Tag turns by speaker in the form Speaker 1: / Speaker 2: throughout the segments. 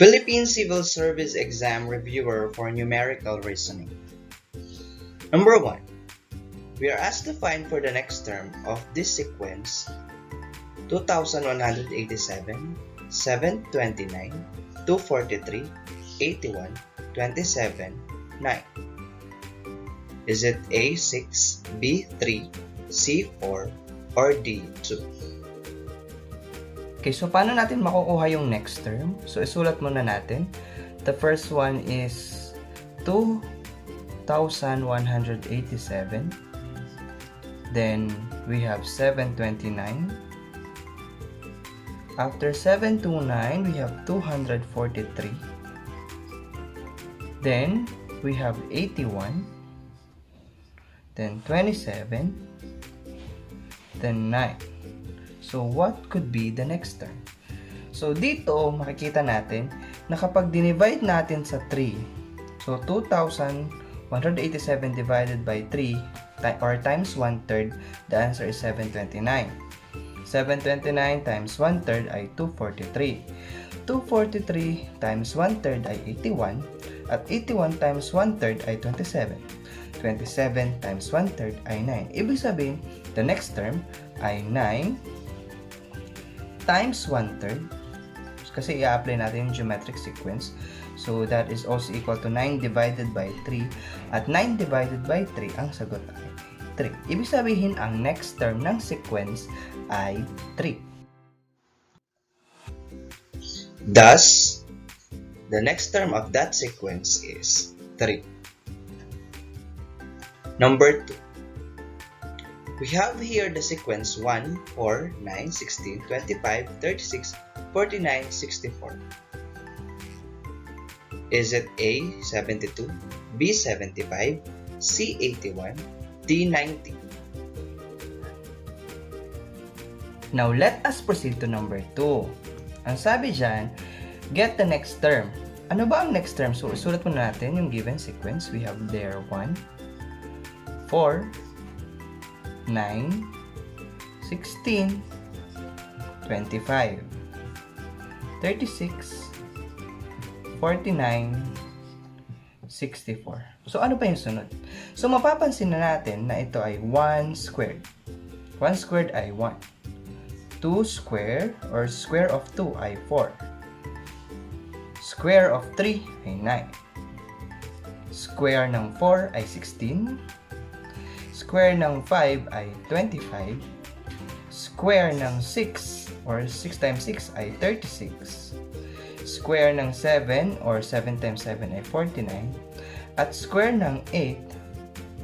Speaker 1: Philippine Civil Service Exam Reviewer for Numerical Reasoning. Number 1. We are asked to find for the next term of this sequence 2,187, 729, 243, 81, 27, 9. Is it A, 6, B, 3, C, 4, or D, 2?
Speaker 2: Okay, so paano natin makukuha yung next term? So, isulat muna natin. The first one is 2,187. Then, we have 729. After 729, we have 243. Then, we have 81. Then, 27. Then, 9. So, what could be the next term? So, dito, makikita natin na kapag dinivide natin sa 3, so 2,187 divided by 3, or times 1/3, the answer is 729. 729 times 1/3 ay 243. 243 times 1/3 ay 81. At 81 times 1/3 ay 27. 27 times 1/3 ay 9. Ibig sabihin, the next term ay 9 times 1/3, kasi i-apply natin yung geometric sequence. So, that is also equal to 9 divided by 3. At 9 divided by 3, ang sagot ay 3. Ibig sabihin, ang next term ng sequence ay 3.
Speaker 1: Thus, the next term of that sequence is 3. Number 2. We have here the sequence 1, 4, 9, 16, 25, 36, 49, 64. Is it A, 72, B, 75, C, 81, D, 90?
Speaker 2: Now, let us proceed to number 2. Ang sabi dyan, get the next term. Ano ba ang next term? So, isulat muna natin yung given sequence. We have there 1, 4, 9, 16, 25, 36, 49, 64. So, ano pa yung sunod? So, mapapansin na natin na ito ay 1 squared. 1 squared ay 1. 2 square or square of 2 ay 4. Square of 3 ay 9. Square ng 4 ay 16. Square ng 5 ay 25. Square ng 6 or 6 times 6 ay 36. Square ng 7 or 7 times 7 ay 49. At square ng 8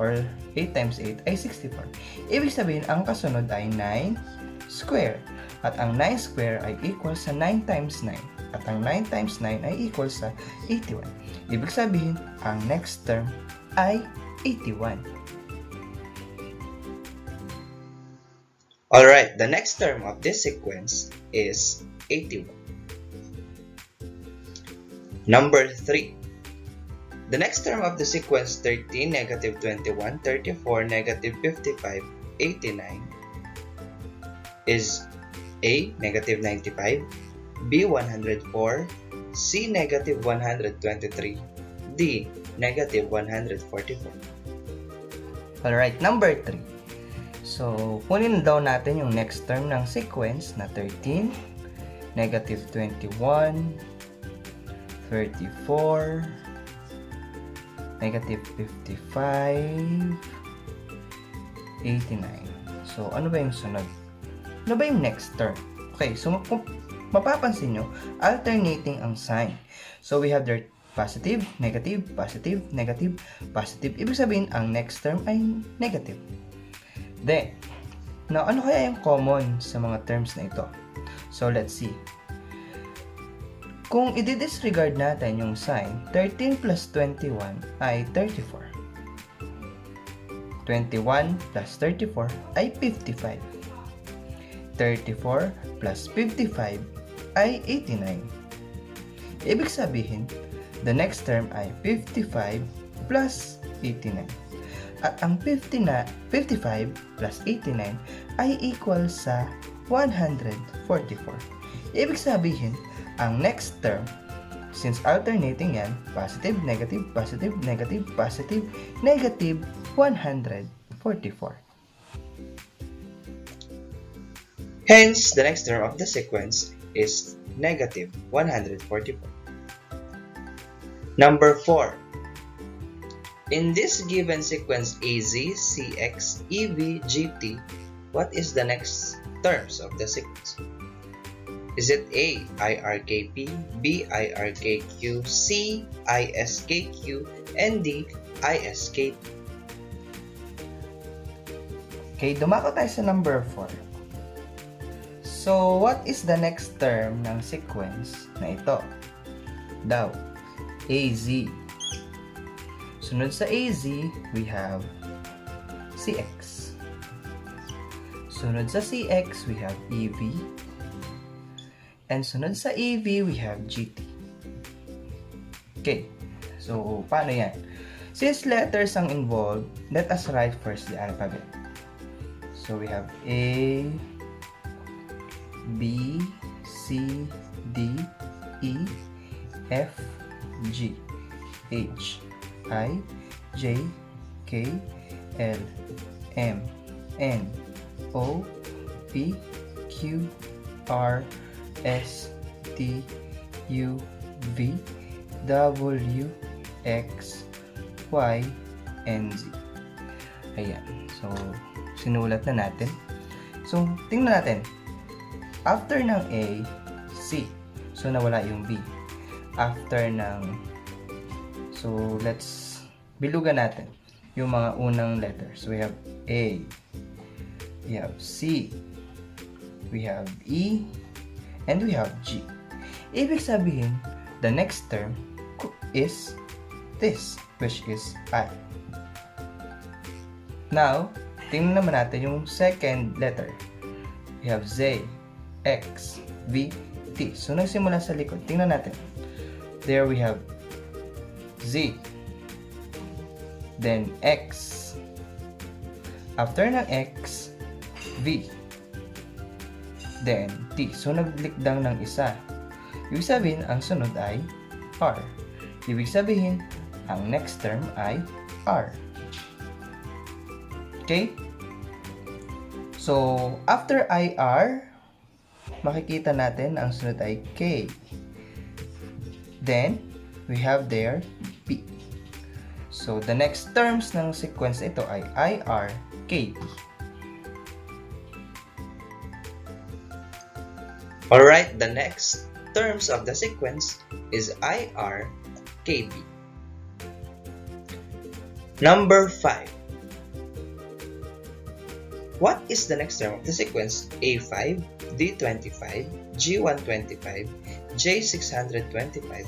Speaker 2: or 8 times 8 ay 64. Ibig sabihin, ang kasunod ay 9 square. At ang 9 square ay equal sa 9 times 9. At ang 9 times 9 ay equal sa 81. Ibig sabihin, ang next term ay 81.
Speaker 1: Alright, the next term of this sequence is 81. Number 3. The next term of the sequence 13, negative 21, 34, negative 55, 89 is A, negative 95, B, 104, C, negative 123, D, negative 144.
Speaker 2: Alright, number 3. So, kunin daw natin yung next term ng sequence na 13, negative 21, 34, negative 55, 89. So, ano ba yung sunod? Ano ba yung next term? Okay, so mapapansin nyo, alternating ang sign. So, we have their positive, negative, positive, negative, positive. Ibig sabihin, ang next term ay negative. Then, now, ano kaya yung common sa mga terms na ito? So, let's see. Kung i-disregard natin yung sign, 13 plus 21 ay 34. 21 plus 34 ay 55. 34 plus 55 ay 89. Ibig sabihin, the next term ay 55 plus 89. At ang 55 plus 89 ay equal sa 144. Ibig sabihin, ang next term since alternating yan, positive, negative, positive, negative, positive, negative 144.
Speaker 1: Hence, the next term of the sequence is negative 144. Number 4. In this given sequence AZ, CX, EV, GT, what is the next terms of the sequence? Is it A, IRKP, B, IRKQ, C, ISKQ, and D, ISKP?
Speaker 2: Okay, dumako tayo sa number 4. So, what is the next term ng sequence na ito? Daw, AZ. Sunod sa AZ, we have CX. Sunod sa CX, we have EV. And sunod sa EV, we have GT. Okay, so paano yan? Since letters ang involved, let us write first the alphabet. So we have A, B, C, D, E, F, G, H, I, J, K, L, M, N, O, P, Q, R, S, T, U, V, W, X, Y, and Z. Ayan. So, sinulat na natin. So, tingnan natin. After ng A, C. So, nawala yung B. After ng... So, let's bilugan natin yung mga unang letters. We have A. We have C. We have E. And we have G. Ibig sabihin, the next term is this, which is I. Now, tingnan naman natin yung second letter. We have Z, X, V, T. So, nagsimula sa likod. Tingnan natin. There we have Z. Then, X. After ng X, V. Then, T. So, naglikdang ng isa. Ibig sabihin, ang sunod ay R. Ibig sabihin, ang next term ay R. Okay? So, after IR, makikita natin ang sunod ay K. Then, we have there P. So, the next terms ng sequence ito ay IR, KP.
Speaker 1: Alright, the next terms of the sequence is IR, KB. Number 5. What is the next term of the sequence A5, D25, G125, J625,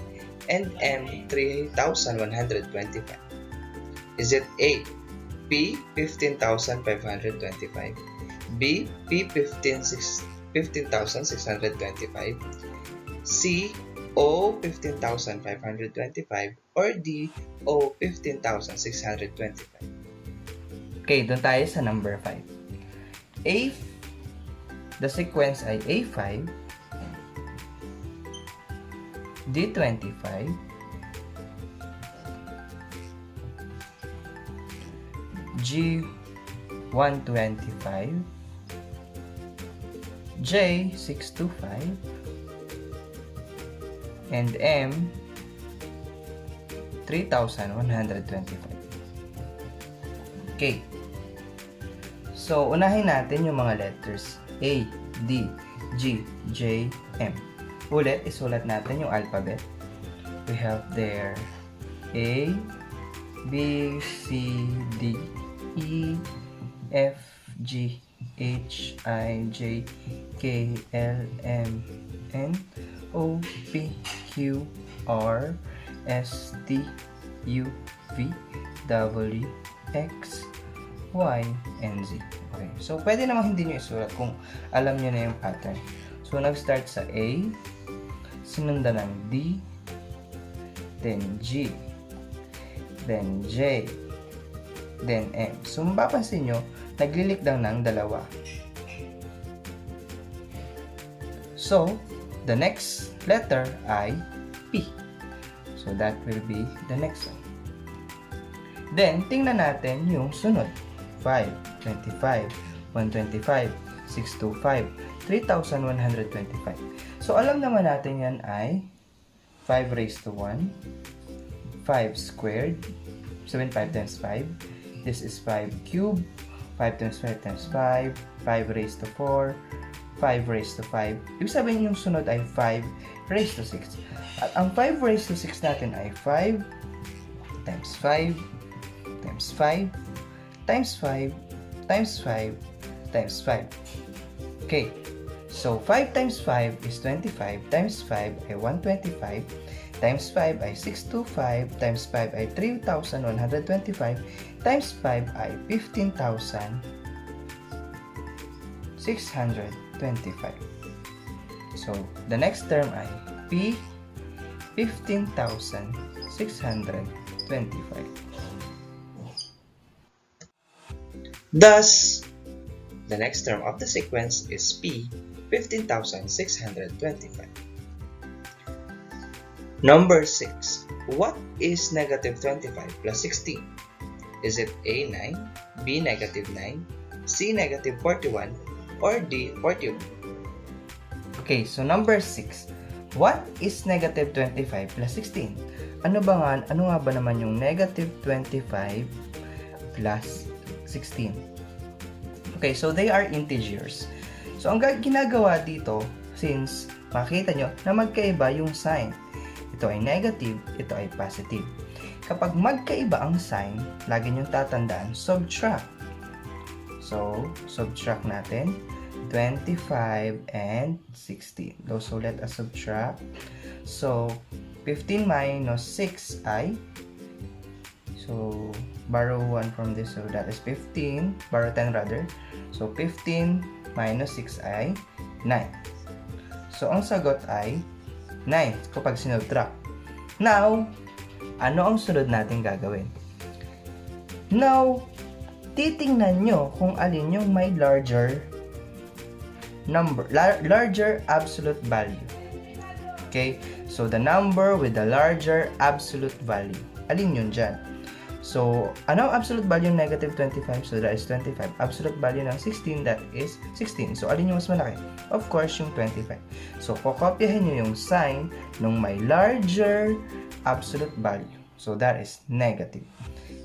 Speaker 1: and M3125? Is it A, P15525, B, P15625, C, O15525, or D, O15625?
Speaker 2: Okay, doon tayo sa number 5. The sequence ay A5, D25, G125, J625, and M3125. Okay. So, unahin natin yung mga letters A, D, G, J, M. Ulit, isulat natin yung alphabet. We have there A, B, C, D, E, F, G, H, I, J, K, L, M, N, O, P, Q, R, S, T, U, V, W, X, Y, and Z. Okay. So, pwede naman hindi nyo isulat kung alam nyo na yung pattern. So, nag-start sa A, sinundan ng D, then G, then J, then M. So, mapapansin nyo, naglilikdang ng dalawa. So, the next letter ay P. So that will be the next one. Then, tingnan natin yung sunod. 5, 25, 125, 625, 3,125. So, alam naman natin yan ay 5 raised to 1, 5 squared, 75 times 5. This is 5 cubed, 5 times 5 times 5, 5 raised to 4, 5 raised to 5. Ibig sabihin yung sunod ay 5 raised to 6. At ang 5 raised to 6 natin ay 5 times 5 times 5 times 5 times 5 times 5. Okay. So, 5 times 5 is 25, times 5 ay 125, times 5 ay 625, times 5 ay 3,125, times 5 ay 15,625. So, the next term ay P 15,625.
Speaker 1: Thus, the next term of the sequence is P 15,625. Number 6. What is negative 25 plus 16? Is it A 9, B negative 9, C negative 41, or D 41?
Speaker 2: Okay, so number 6. What is negative 25 plus 16? Ano nga ba naman yung negative 25 plus 16? Okay, so they are integers. So, ang ginagawa dito, since makita nyo na magkaiba yung sign. Ito ay negative, ito ay positive. Kapag magkaiba ang sign, lagi nyo tatandaan, subtract. So, subtract natin 25 and 16. So, let us subtract. So, 15 minus 6 ay, so, borrow 1 from this, so that is 15, borrow 10 rather. So, 15 minus 6 ay 9. So, ang sagot ay 9 kapag sinubtract. Now, ano ang sunod natin gagawin? Now, titingnan nyo kung alin yung may larger number, larger absolute value. Okay? So, the number with the larger absolute value. Alin yun dyan? So, ano ang absolute value ng negative 25? So, that is 25. Absolute value ng 16, that is 16. So, alin yung mas malaki? Of course, yung 25. So, kokopyahin nyo yung sign ng may larger absolute value. So, that is negative.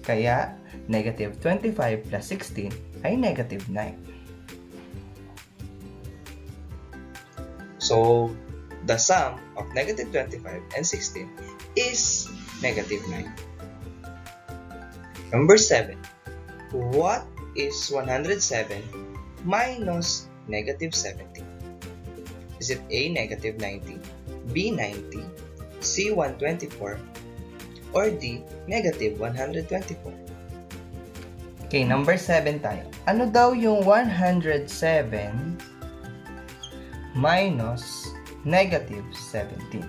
Speaker 2: Kaya, negative 25 plus 16 ay negative 9.
Speaker 1: So, the sum of negative 25 and 16 is negative 9. Number 7. What is 107 minus negative 70? Is it A, negative 90, B, 90, C, 124, or D, negative 124?
Speaker 2: Okay, number 7 tayo. Ano daw yung 107 minus negative 17?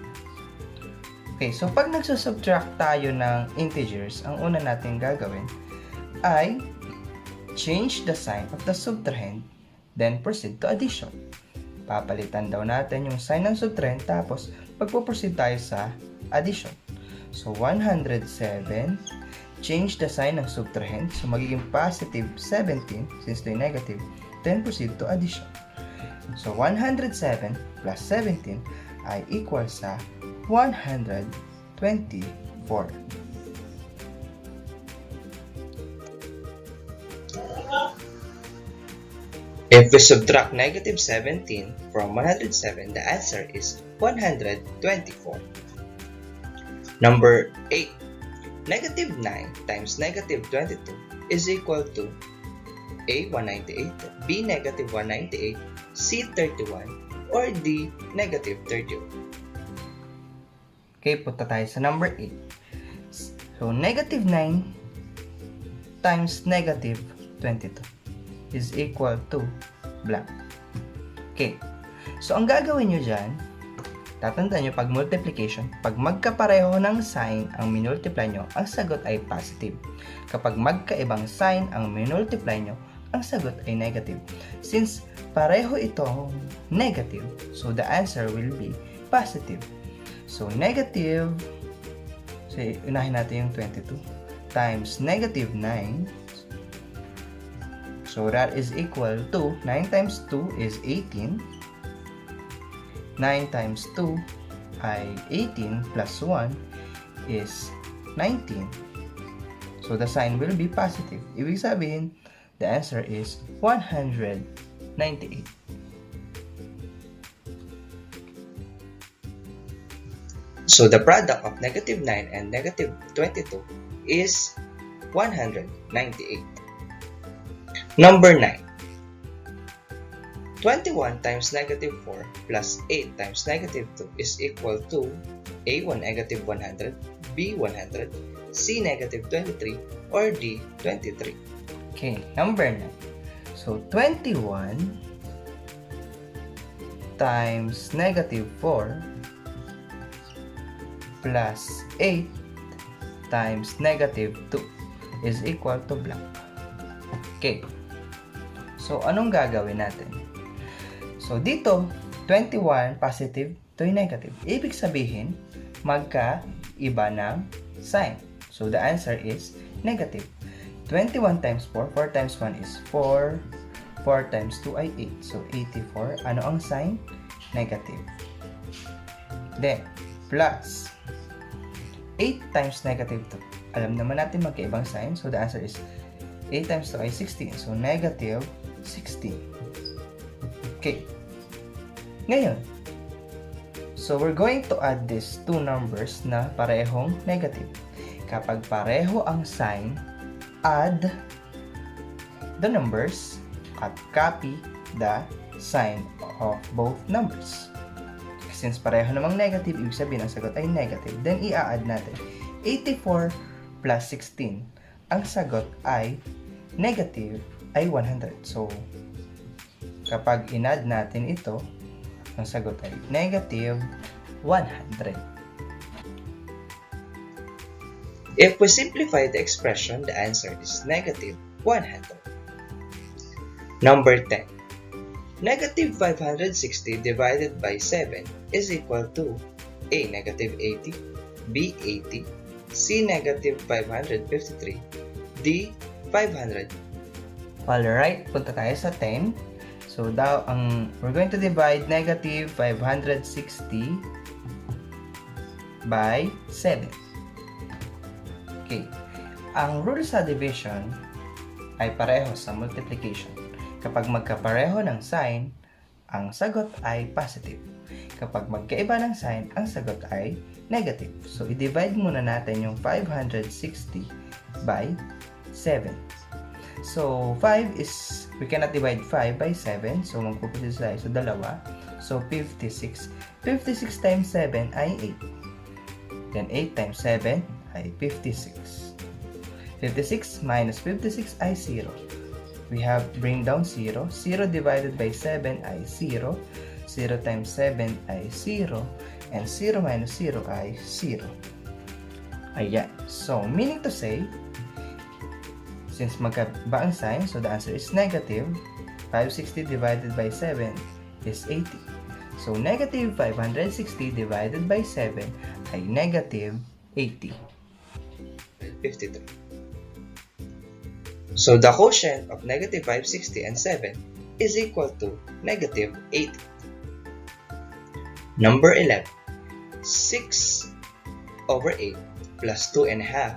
Speaker 2: Okay, so pag nagsusubtract tayo ng integers, ang una natin gagawin ay change the sign of the subtrahend, then proceed to addition. Papalitan daw natin yung sign ng subtrahend, tapos pagpo-proceed tayo sa addition. So, 107, change the sign ng subtrahend, so magiging positive 17, since ito ay negative, then proceed to addition. So, 107 plus 17 ay equal sa 124.
Speaker 1: If we subtract negative 17 from 107, the answer is 124. Number 8. Negative 9 times negative 22 is equal to A, 198, B, negative 198, C, 31, or D, negative 31.
Speaker 2: Okay, punta tayo sa number 8. So, negative 9 times negative 22 is equal to blank. Okay. So, ang gagawin nyo dyan, tatandaan nyo pag multiplication, pag magkapareho ng sign ang minultiply nyo, ang sagot ay positive. Kapag magkaibang sign ang minultiply nyo, ang sagot ay negative. Since pareho itong negative, so the answer will be positive. So, negative So, unahin natin yung 22 times negative 9. So, that is equal to 9 times 2 is 18. 9 times 2 ay 18 plus 1 is 19. So, the sign will be positive. Ibig sabihin, the answer is 198.
Speaker 1: So the product of negative 9 and negative 22 is 198. Number 9. 21 times negative 4 plus 8 times negative 2 is equal to A1 negative 100, B 100, C negative 23, or D 23.
Speaker 2: Okay, number 9. So 21 times negative 4 plus 8 times negative 2 is equal to blank. Okay. So, anong gagawin natin? So, dito, 21 positive, 2 negative. Ibig sabihin, magkaiba ng sign. So, the answer is negative. 21 times 4, 4 times 1 is 4, 4 times 2 ay 8. So, 84. Ano ang sign? Negative. Then, plus 8 times negative 2. Alam naman natin magkaibang sign. So, the answer is 8 times 2 ay 16. So, negative 16. Okay. Ngayon, so we're going to add these two numbers na parehong negative. Kapag pareho ang sign, add the numbers at copy the sign of both numbers. Since pareho namang negative, ibig sabihin ang sagot ay negative. Then, i-add natin 84 plus 16. Ang sagot ay negative ay 100. So, kapag in-add natin ito, ang sagot ay negative 100.
Speaker 1: If we simplify the expression, the answer is negative 100. Number 10. Negative 560 divided by 7 is equal to A. Negative 80, B. 80, C. Negative 553, D. 500.
Speaker 2: Alright, punta tayo sa 10. So, we're going to divide negative 560 by 7. Okay. Ang rule sa division ay pareho sa multiplication. Kapag magkapareho ng sign, ang sagot ay positive. Kapag magkaiba ng sign, ang sagot ay negative. So, i-divide muna natin yung 560 by 7. So, 5 is, we cannot divide 5 by 7. So, magpupunta tayo sa dalawa. So, 56. 56 times 7 ay 8. Then, 8 times 7 ay 56. 56 minus 56 ay 0. We have bring down 0. 0 divided by 7 ay 0. 0 times 7 ay 0. And 0 minus 0 ay 0. Ayan. So, meaning to say, since magkaiba ang sign, so the answer is negative. 560 divided by 7 is 80. So, negative 560 divided by 7 ay negative 80.
Speaker 1: 53. So, the quotient of negative 560 and 7 is equal to negative 80. Number 11. 6 over 8 plus 2.5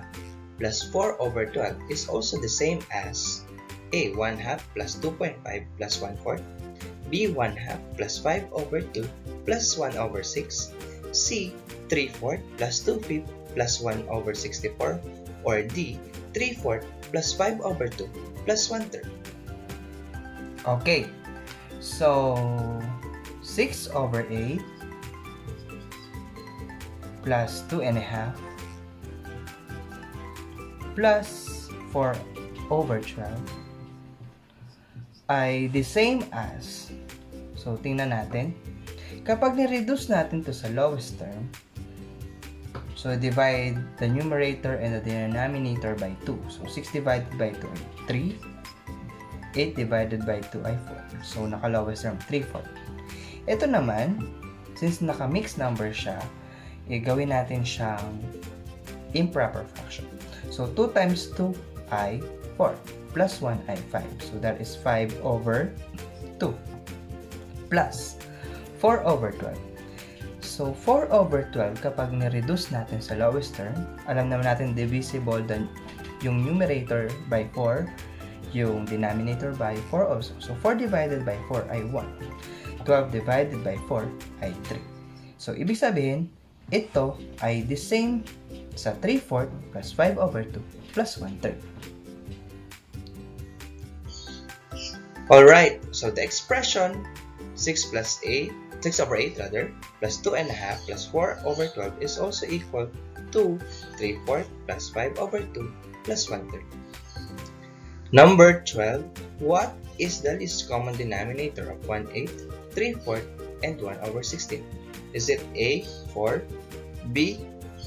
Speaker 1: plus 4 over 12 is also the same as A. 1/2 plus 2.5 plus 1/4, B. 1/2 plus 5 over 2 plus 1 over 6, C. 3/4 plus 2/5 plus 1 over 64, or D. 3/4 plus 5 over 2 plus 1/3.
Speaker 2: Okay. So, 6 over 8 plus 2.5 plus 4 over 12 ay the same as, so tingnan natin, kapag ni-reduce natin to sa lowest term, so divide the numerator and the denominator by 2. So 6 divided by 2 ay 3, 8 divided by 2 ay 4. So naka-lowest term 3/4. Ito naman, since naka-mixed number siya, gawin natin siyang improper fraction. So 2 times 2 ay 4 plus 1 ay 5. So that is 5 over 2 plus 4 over 12. So 4 over 12 kapag ni-reduce natin sa lowest term, alam naman natin divisible yung numerator by 4, yung denominator by 4 also. So 4 divided by 4 ay 1. 12 divided by 4 ay 3. So ibig sabihin, ito ay the same sa 3/4 plus 5 over 2 plus 1/3.
Speaker 1: Alright, so the expression 6 over 8 plus 2.5 plus 4 over 12 is also equal to 3/4 plus 5 over 2 plus 1/3. Number 12, what is the least common denominator of 1/8, 3/4, and 1 over 16? Is it A, 4, B,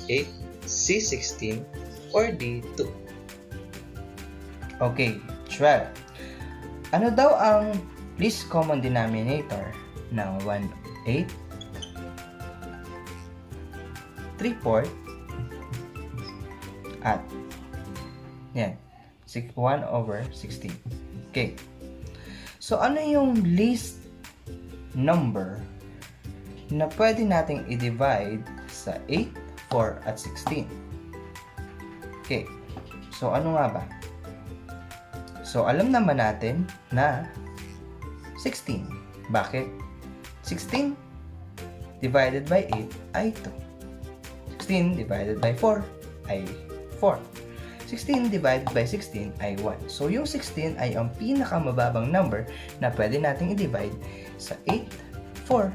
Speaker 1: 8, C, 16, or D, 2?
Speaker 2: Okay, 12. Ano daw ang least common denominator ng 1/8, 3/4, at 1 over 16? Okay. So, ano yung least number na pwede nating i-divide sa 8, 4, at 16? Okay. So, ano nga ba? So, alam naman natin na 16. Bakit? 16 divided by 8 ay 2. 16 divided by 4 ay 4. 16 divided by 16 ay 1. So, yung 16 ay ang pinakamababang number na pwede nating i-divide sa 8, 4.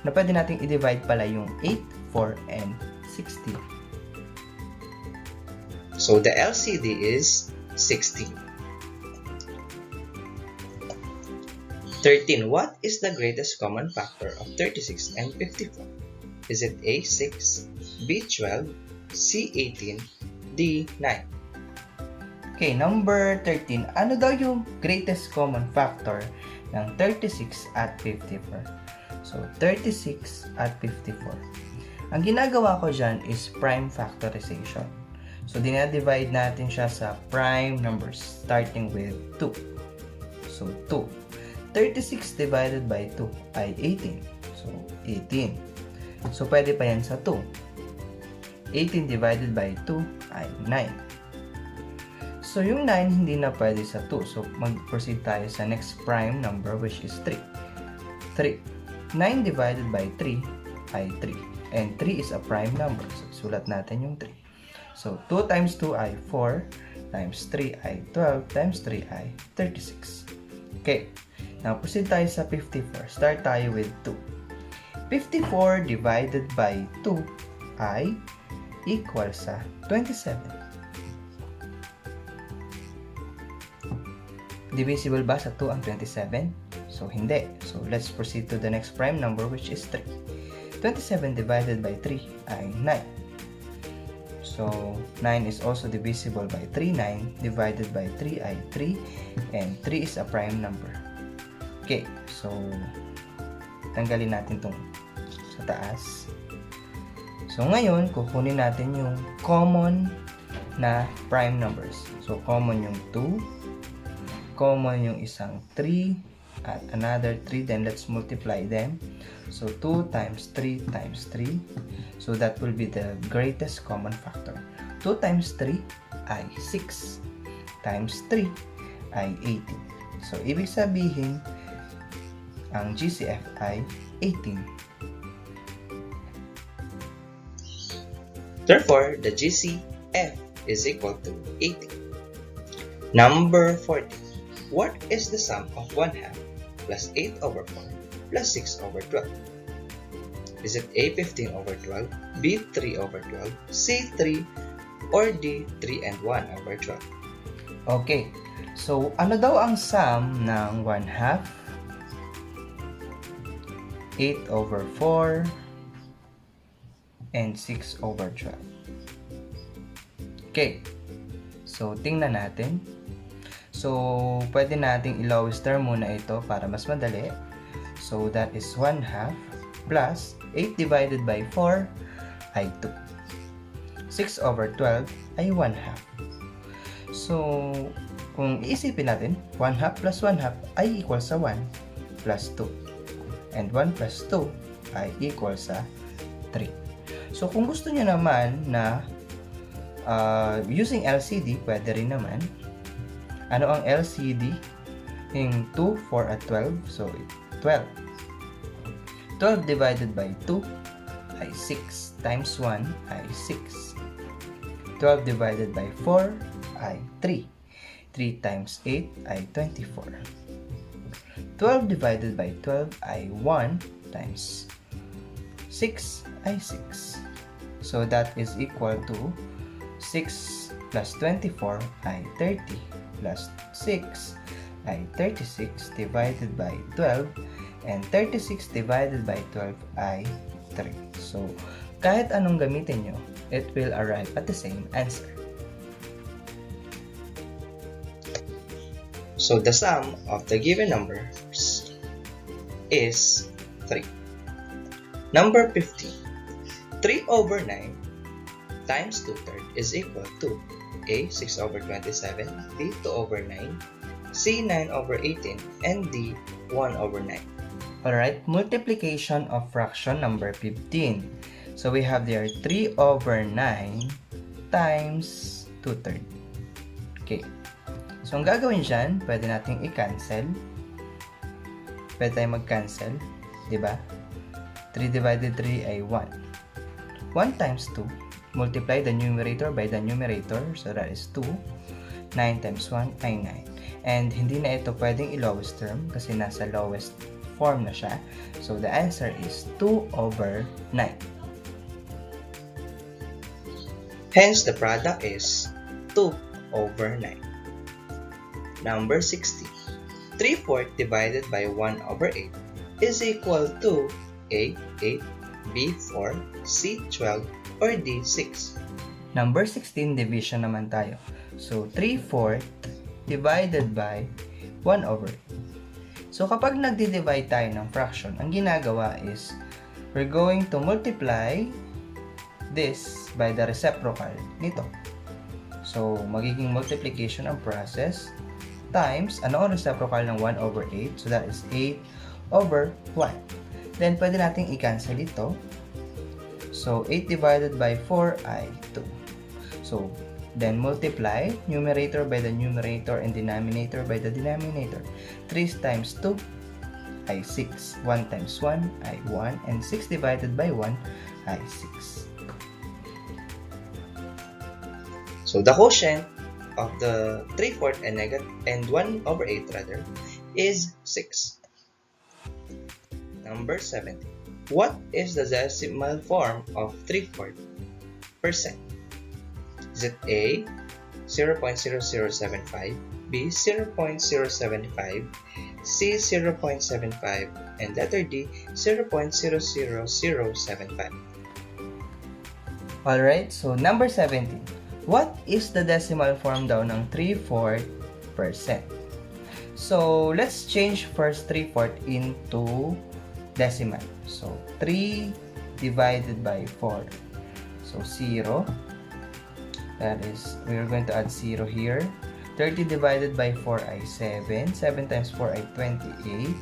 Speaker 2: Na pwede nating i-divide pala yung 8, 4, and 16.
Speaker 1: So, the LCD is 16. 13. What is the greatest common factor of 36 and 54? Is it A, 6, B, 12, C, 18, D, 9?
Speaker 2: Okay, number 13. Ano daw yung greatest common factor ng 36 at 54? So, 36 at 54. Ang ginagawa ko dyan is prime factorization. So, dinadivide natin siya sa prime numbers starting with 2. So, 2. 36 divided by 2 ay 18. So, 18. So, pwede pa yan sa 2. 18 divided by 2 ay 9. So, yung 9 hindi na pwede sa 2. So, mag-proceed tayo sa next prime number which is 3. 3. 9 divided by 3 ay 3. And 3 is a prime number. So, sulat natin yung 3. So, 2 times 2 ay 4. Times 3 ay 12. Times 3 ay 36. Okay. Now, proceed tayo sa 54. Start tayo with 2. 54 divided by 2 ay equal sa 27. Divisible ba sa 2 ang 27? So, hindi. So, let's proceed to the next prime number which is 3. 27 divided by 3 ay 9. So, 9 is also divisible by 3. 9 divided by 3 ay 3. And 3 is a prime number. Okay. So, tanggalin natin itong sa taas. So, ngayon, kukunin natin yung common na prime numbers. So, common yung 2. Common yung isang 3. At another 3. Then, let's multiply them. So, 2 times 3 times 3. So, that will be the greatest common factor. 2 times 3 ay 6. Times 3 ay 18. So, ibig sabihin, ang GCF ay 18.
Speaker 1: Therefore, the GCF is equal to 18. Number 40. What is the sum of 1/2 plus 8 over 4 plus 6 over 12? Is it A, 15 over 12, B, 3 over 12, C, 3, or D, 3 and 1 over 12?
Speaker 2: Okay. So, ano daw ang sum ng 1/2, 8 over 4, and 6 over 12? Okay. So, tingnan natin. So, pwede nating i-lowest term muna ito para mas madali. So, that is 1/2 plus 8 divided by 4 ay 2. 6 over 12 ay 1 half. So, kung iisipin natin, 1 half plus 1 half ay equal sa 1 plus 2. And 1 plus 2 ay equal sa 3. So, kung gusto nyo naman na using LCD, pwede rin naman. Ano ang LCD? Yung 2, 4 at 12. So, 12. 12 divided by 2 ay 6 times 1 ay 6. 12 divided by 4 ay 3. 3 times 8 ay 24. 12 divided by 12 ay 1 times 6 ay 6. So that is equal to 6 plus 24 ay 30 plus 6 ay 36 divided by 12, and 36 divided by 12 ay 3. So, kahit anong gamitin nyo, it will arrive at the same answer.
Speaker 1: So, the sum of the given numbers is 3. Number 50. 3 over 9 times 2/3 is equal to A. 6 over 27, B. 2 over 9, C. 9 over 18, and D. 1 over 9.
Speaker 2: Alright, multiplication of fraction number 15. So we have there 3 over 9 times 2/3. Okay. So ang gagawin dyan, pwede nating i-cancel. Pwede tayong mag-cancel. Diba? 3 divided 3 ay 1. 1 times 2. Multiply the numerator by the numerator. So that is 2. 9 times 1 ay 9. And hindi na ito pwedeng i-lowest term kasi nasa lowest form na siya. So the answer is 2 over 9.
Speaker 1: Hence, the product is 2 over 9. Number 60. 3/4 divided by 1 over 8 is equal to A. 8, B. 4, C. 12, or D. 6.
Speaker 2: Number 16, division naman tayo. So 3/4 divided by 1 over 8. So kapag nagdi-divide tayo ng fraction, ang ginagawa is we're going to multiply this by the reciprocal nito. So magiging multiplication ang process times, ano ang reciprocal ng 1 over 8? So that is 8 over 1. Then pwede nating i-cancel ito. So 8 divided by 4 ay 2. So then multiply numerator by the numerator and denominator by the denominator. 3 times 2 ay 6. 1 times 1 ay 1. And 6 divided by 1 ay 6.
Speaker 1: So the quotient of the 3/4 and 1 over 8 rather is 6. Number 70. What is the decimal form of 3/4%? Is it A. 0.0075, B. 0.075, C. 0.75, and letter D. 0.00075.
Speaker 2: Alright, so number 17. What is the decimal form daw ng 3/4%? So, let's change first 3/4 into decimal. So, 3 divided by 4. So, 0. That is, we're going to add 0 here. 30 divided by 4 ay 7. 7 times 4 ay 28.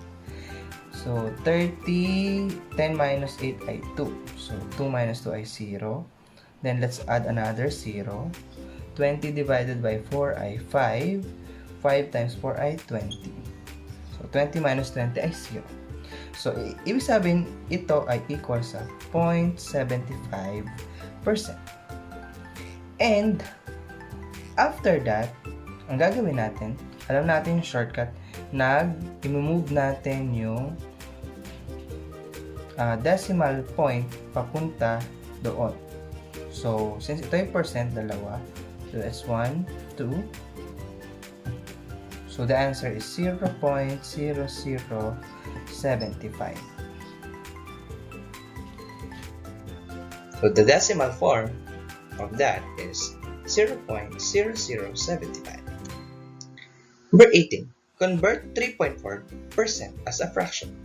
Speaker 2: So, 30, 10 minus 8 ay 2. So, 2 minus 2 ay 0. Then, let's add another 0. 20 divided by 4 ay 5. 5 times 4 ay 20. So, 20 minus 20 ay 0. So, ibig sabihin, ito ay equal sa 0.75%. And, after that, ang gagawin natin, alam natin yung shortcut, i-move natin yung decimal point papunta doon. So, since ito yung percent, dalawa, so that's 1, 2. So, the answer is 0.0075.
Speaker 1: So the decimal form of that is 0.0075. Number 18. Convert 3.4% as a fraction.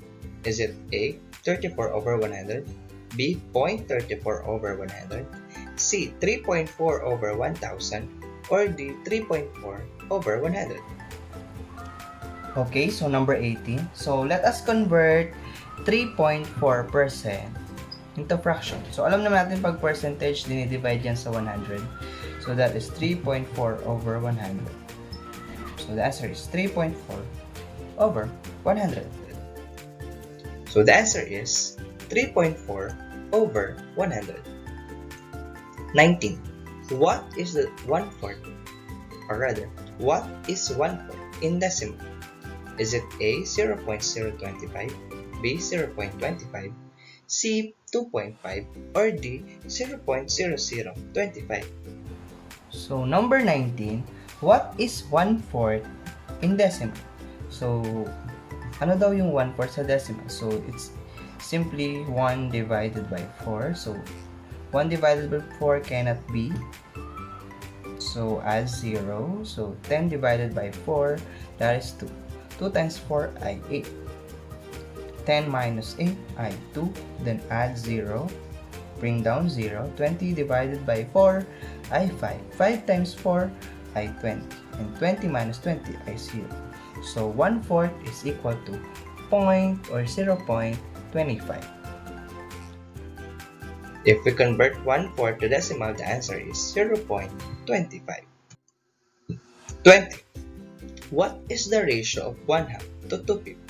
Speaker 1: Is it A. 34 over 100, B. 0.34 over 100, C. 3.4 over 1,000 or D. 3.4 over 100?
Speaker 2: Okay, so number 18. So let us convert 3.4% into fraction. So alam naman natin pag percentage, dinidivide yan sa 100. So that is 3.4 over 100. So the answer is 3.4 over 100.
Speaker 1: So the answer is 3.4 over 100. 19. What is the 1/4? Or rather, what is 1/4 in decimal? Is it A. 0.025, B. 0.25, C. 2.5, or D. 0.0025?
Speaker 2: So number 19, what is 1/4 in decimal? So ano daw yung 1/4 sa decimal? So it's simply 1 divided by 4. So 1 divided by 4 cannot be. So add 0. So 10 divided by 4, that is 2. 2 times 4 ay 8. 10 minus 8 ay 2. Then add 0. Bring down 0. 20 divided by 4 ay 5. 5 times 4 ay 20. And 20 minus 20 ay 0. So 1/4 is equal to 0.25.
Speaker 1: If we convert 1/4 to decimal, the answer is 0.25. 20. What is the ratio of 1/2 to 2/5?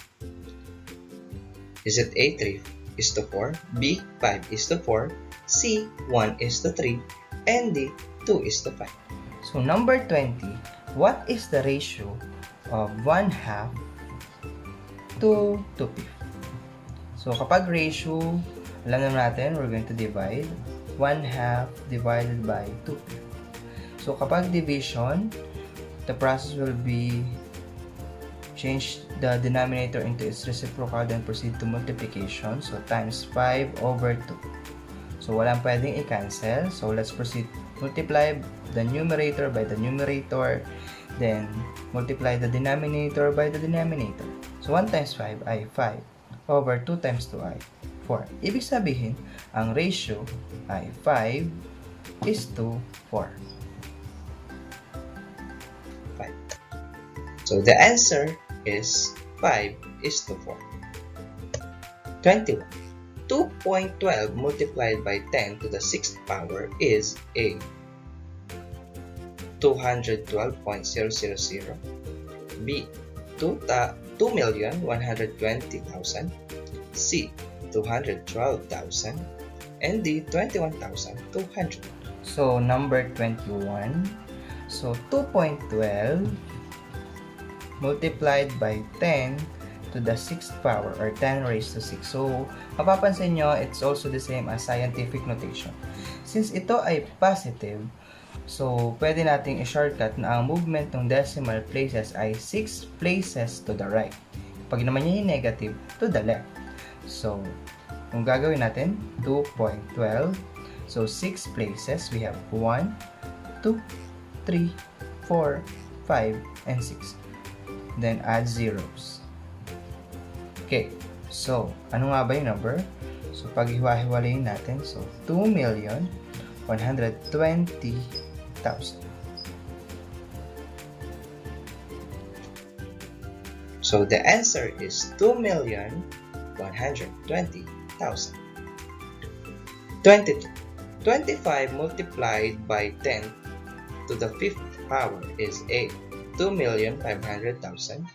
Speaker 1: Is it A. 3:4, B. 5:4, C. 1:3, and D. 2:5?
Speaker 2: So number 20, what is the ratio of 1/2 to 2/5? So kapag ratio, alam naman natin, we're going to divide 1/2 divided by 2/5. So kapag division, the process will be change the denominator into its reciprocal, then proceed to multiplication. So times 5 over 2. So walang pwedeng i-cancel. So let's proceed. Multiply the numerator by the numerator, then multiply the denominator by the denominator. So 1 times 5 ay 5 over 2 times 2 ay 4. Ibig sabihin, ang ratio ay 5:4.
Speaker 1: So the answer is 5:4. 21. 2.12 multiplied by 10 to the 6th power is A. 212.000, B. 2,120,000, C. 212,000, and D. 21,200.
Speaker 2: So number 21. So 2.12 multiplied by 10 to the 6th power or 10 raised to 6. So, mapapansin nyo, it's also the same as scientific notation. Since ito ay positive, so pwede nating i-shortcut na ang movement ng decimal places ay 6 places to the right. Pag naman niya yung negative, to the left. So, kung gagawin natin, 2.12. So, 6 places, we have 1, 2, 3, 4, 5, and 6. Then add zeros. Okay, so ano nga ba yung number? So pag hiwa-hiwalayin natin, so 2,120,000.
Speaker 1: So the answer is 2,120,000. 22. 25 multiplied by 10 to the 5th power is A. 2,500,000,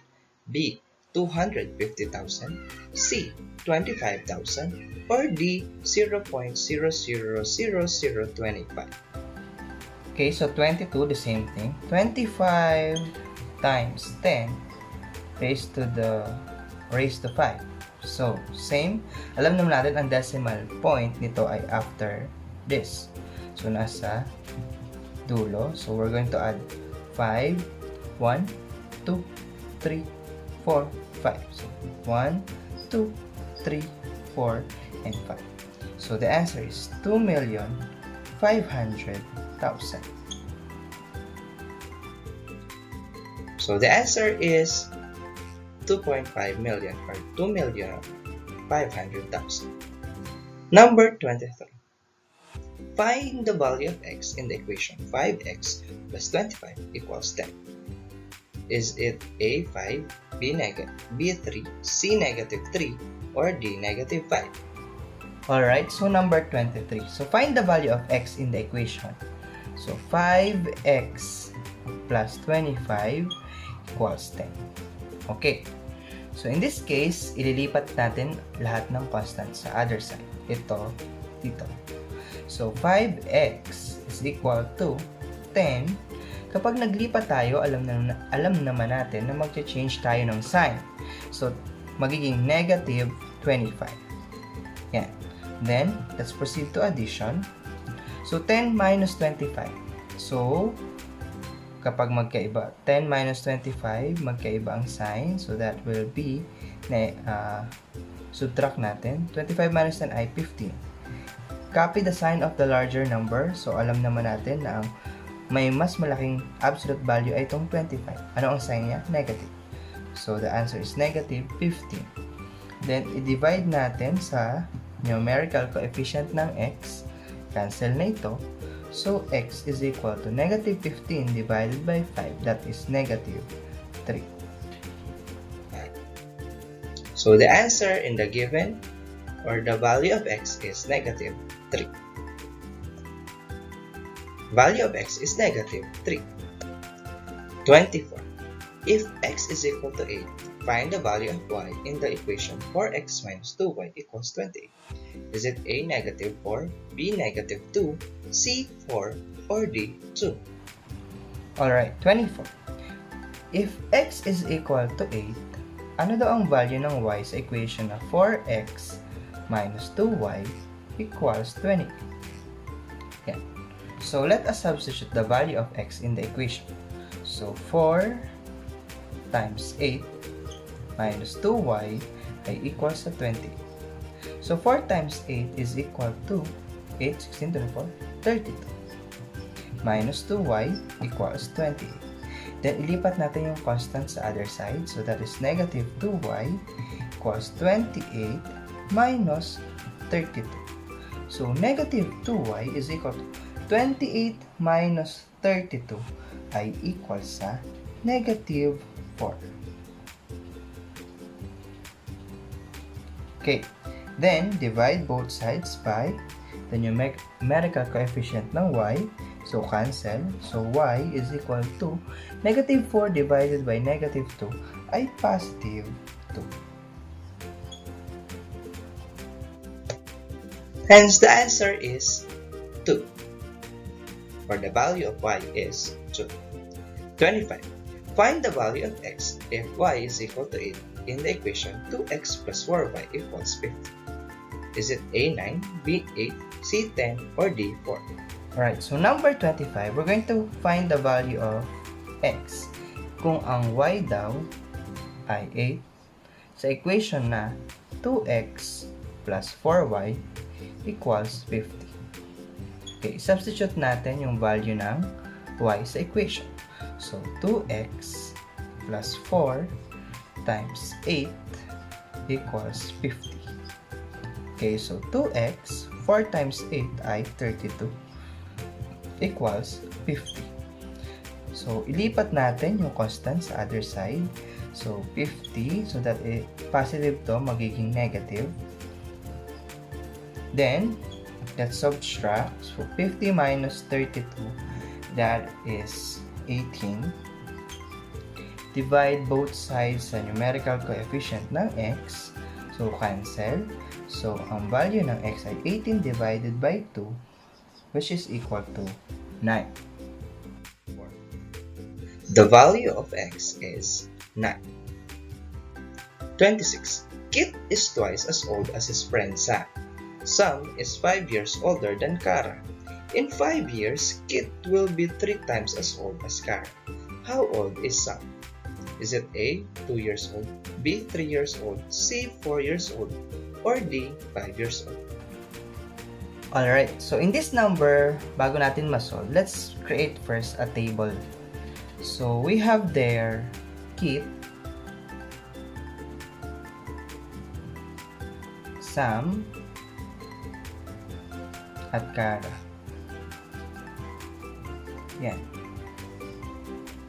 Speaker 1: B. 250,000, C. 25,000, or D. 0.000025.
Speaker 2: Okay, so 22, the same thing. 25 times 10 raised to 5. So, same. Alam naman natin ang decimal point nito ay after this. So, nasa dulo. So, we're going to add 5, 1, 2, 3, 4, 5. So, 1, 2, 3, 4, and 5. So, the answer is 2,500,000.
Speaker 1: So, the answer is 2.5 million or 2,500,000. Number 23. Find the value of x in the equation 5x plus 25 equals 10. Is it A, 5, B, B, 3, C, negative 3, or D, negative 5?
Speaker 2: Alright, so number 23. So find the value of x in the equation. So 5x plus 25 equals 10. Okay. So in this case, ililipat natin lahat ng constant sa other side. Ito, dito. So 5x is equal to 10. Kapag naglipat tayo, alam naman natin na mag-change tayo ng sign. So magiging negative 25. Yan. Then, let's proceed to addition. So 10 minus 25. So, kapag magkaiba, 10 minus 25, magkaiba ang sign. So that will be, subtract natin. 25 minus 10 ay 15. Copy the sign of the larger number. So alam naman natin na ang may mas malaking absolute value ay itong 25. Ano ang sign niya? Negative. So the answer is negative 15. Then, i-divide natin sa numerical coefficient ng x. Cancel na ito. So, x is equal to negative 15 divided by 5. That is negative 3.
Speaker 1: So, the answer in the given or the value of x is negative 3. Value of x is negative 3. 24. If x is equal to 8, find the value of y in the equation 4x minus 2y equals 28. Is it A, negative 4, B, negative 2, C, 4, or D, 2?
Speaker 2: Alright, 24. If x is equal to 8, ano daw ang value ng y sa equation na 4x minus 2y equals 28? Yan. So, let us substitute the value of x in the equation. So, 4 times 8 minus 2y ay equals to 28. So, 4 times 8 is equal to 8, 16, 24, 32. Minus 2y equals 28. Then, ilipat natin yung constant sa other side. So, that is negative 2y equals 28 minus 32. So, negative 2y is equal to 28 minus 32 ay equal sa negative 4. Okay. Then, divide both sides by the numerical coefficient ng y. So, cancel. So, y is equal to negative 4 divided by negative 2 ay positive 2.
Speaker 1: Hence, the answer is 2. For the value of y is 2. 25. Find the value of x if y is equal to 8 in the equation 2x plus 4y equals 50. Is it A, 9, B, 8, C, 10, or D, 4?
Speaker 2: Alright, so number 25, we're going to find the value of x. Kung ang y daw ay 8, sa equation na 2x plus 4y equals 50. Okay, substitute natin yung value ng y sa equation. So, 2x plus 4 times 8 equals 50. Okay, so 2x, 4 times 8 ay 32 equals 50. So, ilipat natin yung constant sa other side. So, 50, so that positive to, magiging negative. Then, let's subtract. So, 50 minus 32, that is 18. Divide both sides sa numerical coefficient ng x. So, cancel. So, ang value ng x ay 18 divided by 2, which is equal to 9.
Speaker 1: The value of x is 9. 26. Kit is twice as old as his friend Sam. Sam is 5 years older than Kara. In 5 years, Kit will be 3 times as old as Kara. How old is Sam? Is it A, 2 years old, B, 3 years old, C, 4 years old, or D, 5 years old?
Speaker 2: Alright, so in this number, bago natin masolve, let's create first a table. So we have there Kit, Sam, at Kara. Yan.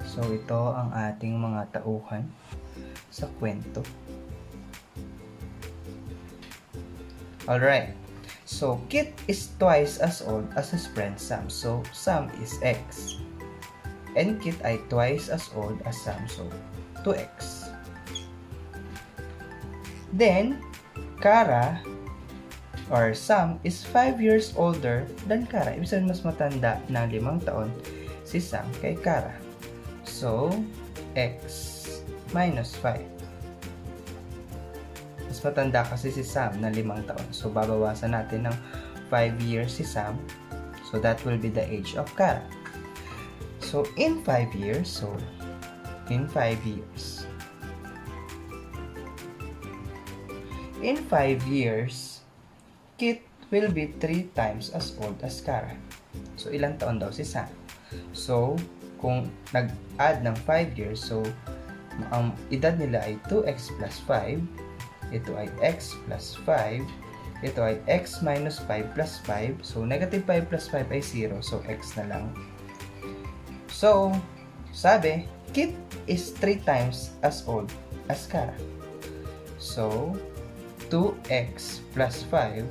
Speaker 2: So, ito ang ating mga tauhan sa kwento. Alright. So, Kit is twice as old as his friend Sam. So, Sam is X. And Kit ay twice as old as Sam. So, 2X. Then, Kara or Sam is 5 years older than Kara. Ibig sabihin mas matanda ng 5 taon si Sam kay Kara. So, X minus 5. Mas matanda kasi si Sam na 5 taon. So, babawasan natin ng 5 years si Sam. So, that will be the age of Kara. So, in 5 years, Kit will be 3 times as old as Kara. So, ilang taon daw si Sam? So, kung nag-add ng 5 years, so, ang edad nila ay 2x plus 5, ito ay x plus 5, ito ay x minus 5 plus 5, so, negative 5 plus 5 ay 0, so, x na lang. So, sabi, Kit is 3 times as old as Kara. So, 2x plus 5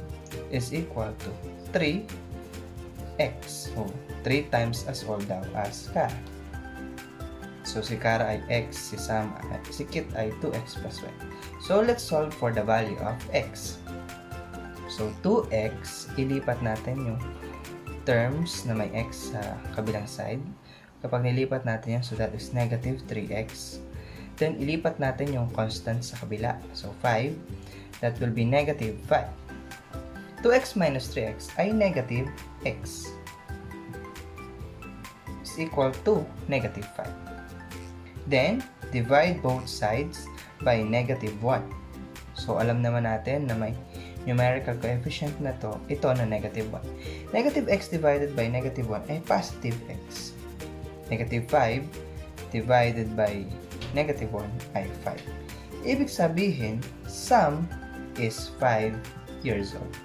Speaker 2: is equal to 3x. So, 3 times as old daw as Kara. So, si Kara ay x, si Kit ay 2x plus 5. So, let's solve for the value of x. So, 2x, ilipat natin yung terms na may x sa kabilang side. Kapag nilipat natin yan, so that is negative 3x. Then, ilipat natin yung constant sa kabila. So, 5. That will be negative 5. 2x minus 3x ay negative x. Is equal to negative 5. Then, divide both sides by negative 1. So, alam naman natin na may numerical coefficient na to, ito na negative 1. Negative x divided by negative 1 ay positive x. Negative 5 divided by negative 1 ay 5. Ibig sabihin, Sam is 5 years old.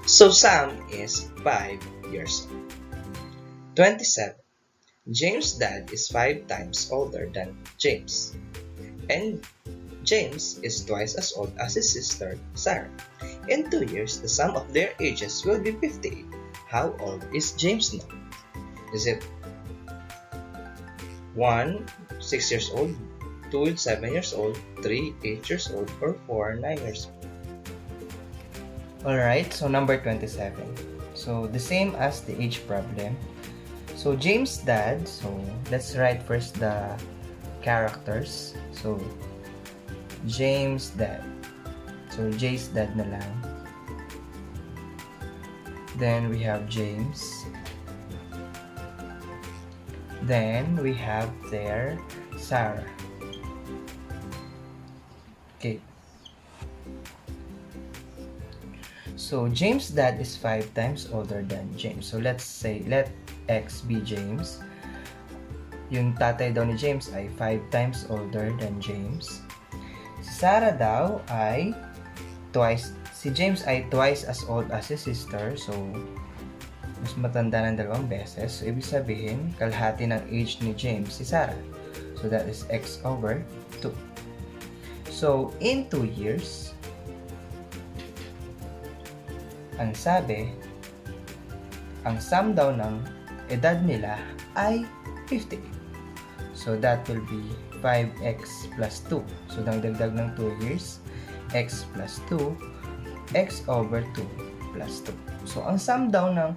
Speaker 1: So Sam is 5 years old. 27. James' dad is 5 times older than James. And James is twice as old as his sister, Sarah. In 2 years, the sum of their ages will be 58. How old is James now? Is it 1, 6 years old, 2, 7 years old, 3, 8 years old, or 4, 9 years old?
Speaker 2: Alright, so number 27. So, the same as the age problem. So, James' dad, so let's write first the characters. So, James' dad. So, J's dad na lang. Then, we have James. Then, we have their Sarah. Okay. So, James' dad is 5 times older than James. So, let's say, let X be James. Yung tatay daw ni James ay 5 times older than James. Si Sarah daw ay si James ay twice as old as his sister. So, mas matanda ng 2 beses. So, ibig sabihin, kalahati ng age ni James si Sarah. So, that is x over 2. So, in 2 years, ang sabi, ang sum daw ng edad nila ay 50. So, that will be 5x plus 2. So, dagdag ng 2 years, x plus 2, x over 2 plus 2. So, ang sum daw ng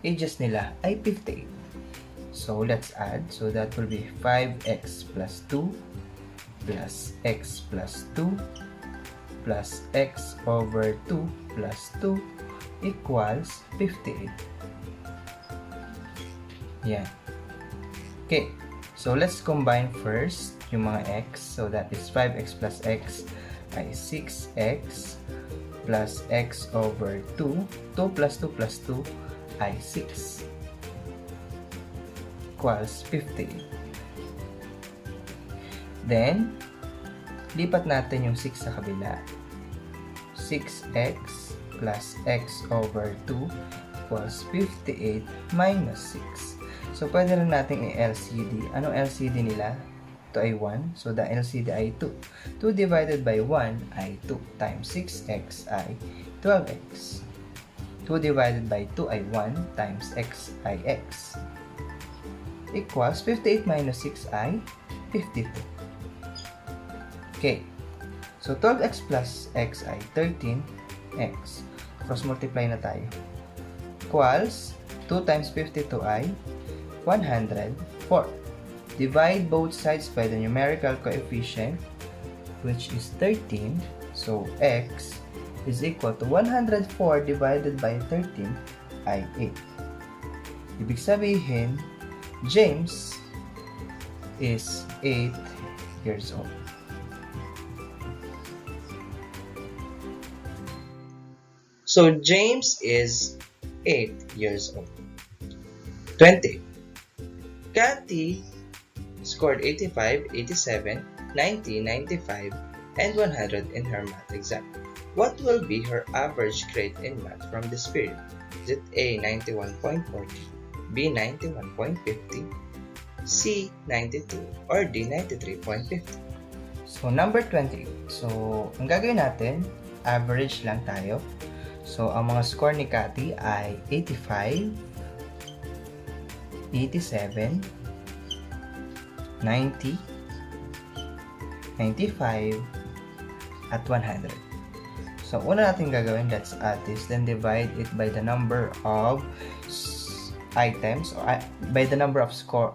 Speaker 2: ages nila ay 58. So, let's add. So, that will be 5x plus 2 plus x plus 2 plus x over 2 plus 2 equals 58. Yan. Okay. So, let's combine first yung mga x. So, that is 5x plus x ay 6x plus x over 2. 2 plus 2 plus 2 ay 6 equals 58. Then, lipat natin yung 6 sa kabila. 6x plus x over 2 equals 58 minus 6. So, pwede rin natin i-LCD. Anong LCD nila? Ito ay 1. So, the LCD ay 2. 2 divided by 1 ay 2 times 6x ay 12x. 2 divided by 2 ay 1 times x ay x. Equals 58 minus 6 ay 52. Okay. So, 12x plus x ay 13x. Cross multiply na tayo. Equals 2 times 52 ay 104. Divide both sides by the numerical coefficient, which is 13. So, x is equal to 104 divided by 13 ay 8. Ibig sabihin, James is 8 years old.
Speaker 1: So James is 8 years old. 20. Kathy scored 85, 87, 90, 95, and 100 in her math exam. What will be her average grade in math from this period? Is it A, 91.40, B, 91.50, C, 92, or D, 93.50?
Speaker 2: So, number 20. So, ang gagawin natin, average lang tayo. So, ang mga score ni Kathy ay 85, 87, 90, 95, at 100. So, una natin gagawin, let's add this, then divide it by the number of items, or by the number of score,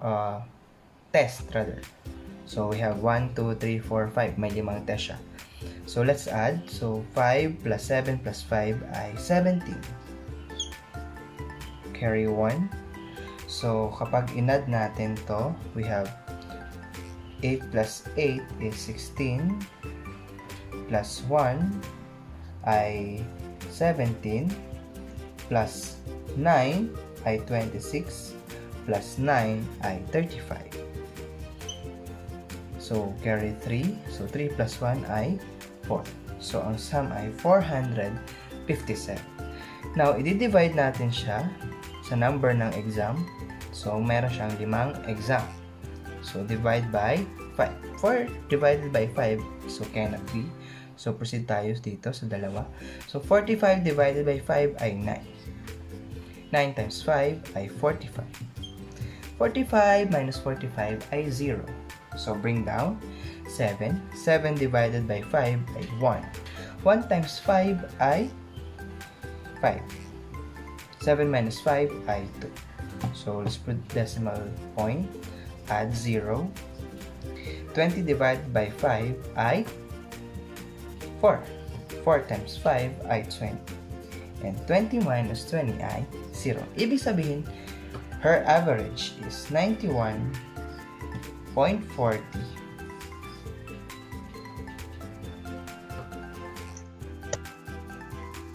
Speaker 2: test rather. So, we have 1, 2, 3, 4, 5. May 5 test siya. So, let's add. So, 5 plus 7 plus 5 ay 17. Carry 1. So, kapag in-add natin to, we have 8 plus 8 is 16. Plus 1 ay 17. Plus 9 ay 26. Plus 9 ay 35. So, carry 3. So, 3 plus 1 ay 4. So, ang sum ay 457. Now, i-divide natin siya sa number ng exam. So, meron siyang 5 exam. So, divide by 5. 4 divided by 5, so cannot be. So, proceed tayo dito sa dalawa. So, 45 divided by 5 ay 9. 9 times 5 ay 45. 45 minus 45 ay 0. So, bring down 7. 7 divided by 5 ay 1. 1 times 5 ay 5. 7 minus 5 ay 2. So, let's put decimal point. Add 0. 20 divided by 5 ay 4. 4 times 5 ay 20. And 20 minus 20 ay 0. Ibig sabihin, her average is 91.40.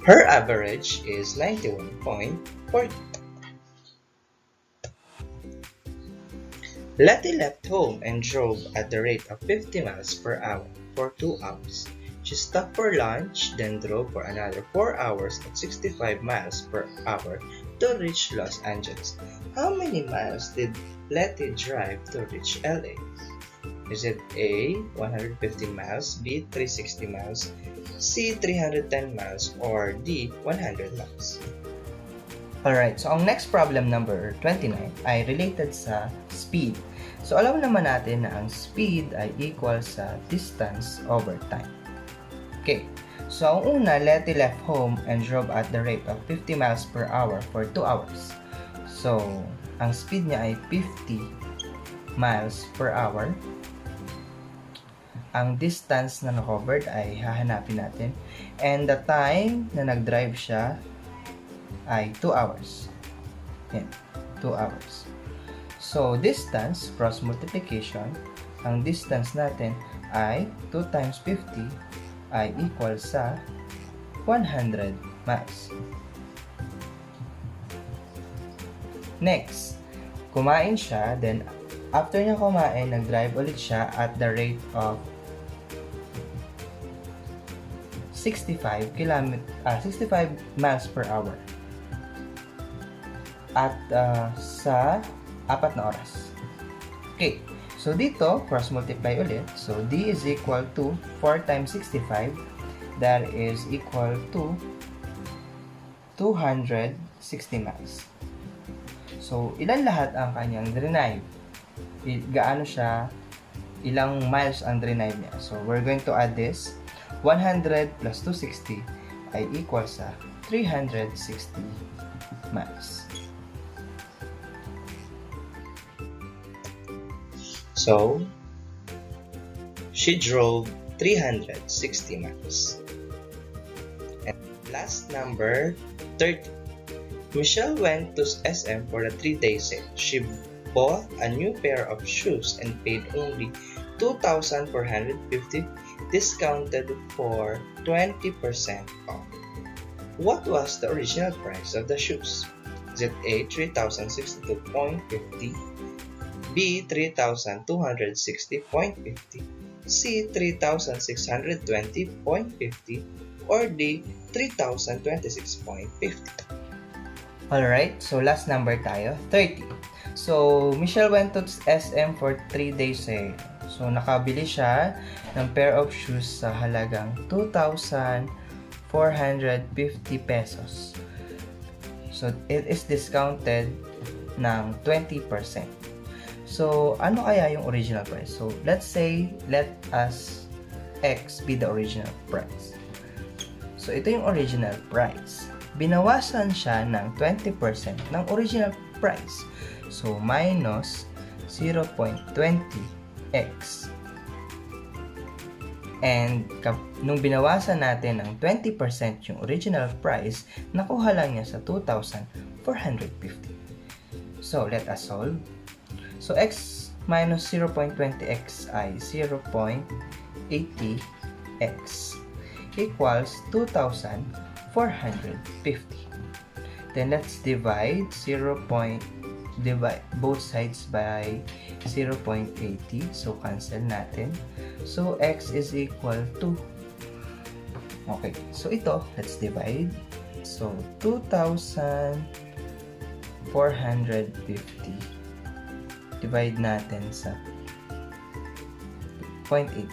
Speaker 1: Her average is 91.40. Letty left home and drove at the rate of 50 miles per hour for 2 hours. She stopped for lunch, then drove for another 4 hours at 65 miles per hour to reach Los Angeles. How many miles did Letty drive to reach LA? Is it A, 150 miles, B, 360 miles, C, 310 miles, or D, 100 miles?
Speaker 2: Alright, so ang next problem number 29 ay related sa speed. So alam naman natin na ang speed ay equal sa distance over time. Okay, so ang una, Letty left home and drove at the rate of 50 miles per hour for 2 hours. So, ang speed niya ay 50 miles per hour. Ang distance na na-covered ay hahanapin natin. And the time na nag-drive siya ay 2 hours. Yan, 2 hours. So, distance, cross multiplication, ang distance natin ay 2 times 50 ay equal sa 100 miles. Next, kumain siya, then after niya kumain, nag-drive ulit siya at the rate of 65 miles per hour at sa 4 na oras. Okay, so dito, cross multiply ulit. So D is equal to 4 times 65. That is equal to 260 miles. So, ilan lahat ang kanyang derive? Gaano siya, ilang miles ang derive niya? So, we're going to add this. 100 plus 260 ay equal sa 360 miles.
Speaker 1: So, she drove 360 miles. And last number, 30. Michelle went to SM for a 3-day sale. She bought a new pair of shoes and paid only 2,450, discounted for 20% off. What was the original price of the shoes? Is it A, 3,062.50, B, 3,260.50, C, 3,620.50, or D, 3,026.50.
Speaker 2: Alright, so last number tayo, 30. So, Michelle went to SM for 3-day sale. So, nakabili siya ng pair of shoes sa halagang 2,450 pesos. So, it is discounted ng 20%. So, ano kaya yung original price? So, let's say, let us X be the original price. So, ito yung original price. Binawasan siya ng 20% ng original price. So, minus 0.20x. And, nung binawasan natin ng 20% yung original price, nakuha lang niya sa 2,450. So, let us solve. So, x minus 0.20x ay 0.80x equals 2,450. Then, let's divide both sides by 0.80. So, cancel natin. So, x is equal to, okay. So, ito, let's divide. So, 2,450. Divide natin sa 0.80.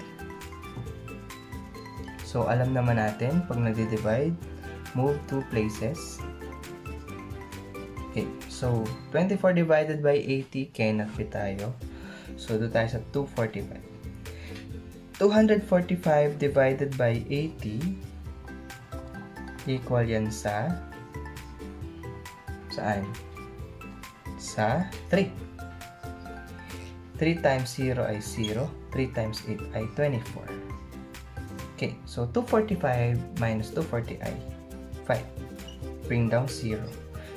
Speaker 2: So, alam naman natin, pag nag-divide, move 2 places. Okay. So, 24 divided by 80, cannot fit tayo. So, doon tayo sa 245. 245 divided by 80 equal yan sa saan? Sa 3. 3 times 0 ay 0. 3 times 8 ay 24. Okay, so 245 minus 240 ay 5. Bring down 0.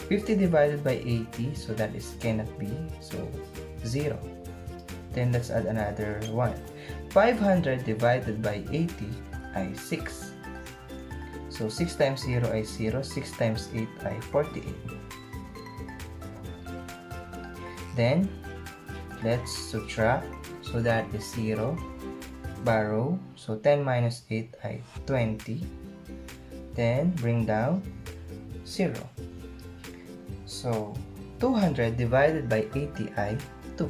Speaker 2: 50 divided by 80, so that is cannot be, so 0. Then let's add another 1. 500 divided by 80 ay 6. So 6 times 0 ay 0. 6 times 8 ay 48. Then, let's subtract. So that is 0. Borrow. So 10 minus 8 ay 20. Then, bring down 0. So, 200 divided by 80 ay 2.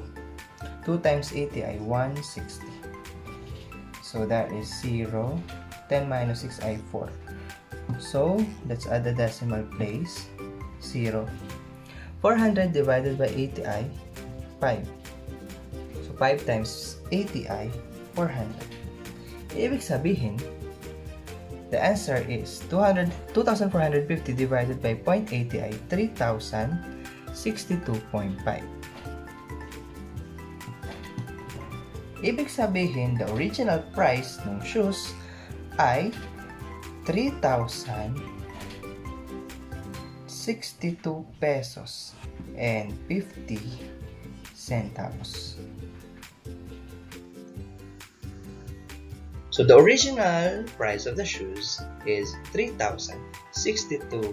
Speaker 2: 2 times 80 ay 160. So, that is 0. 10 minus 6 ay 4. So, let's add the decimal place. 0. 400 divided by 80 ay 5. So, 5 times 80 ay 400. Ibig sabihin, the answer is 2,450 divided by 0.80 ay 3,062.5. Ibig sabihin, the original price ng shoes ay 3,062 pesos and 50 centavos.
Speaker 1: So the original price of the shoes is 3,062.50.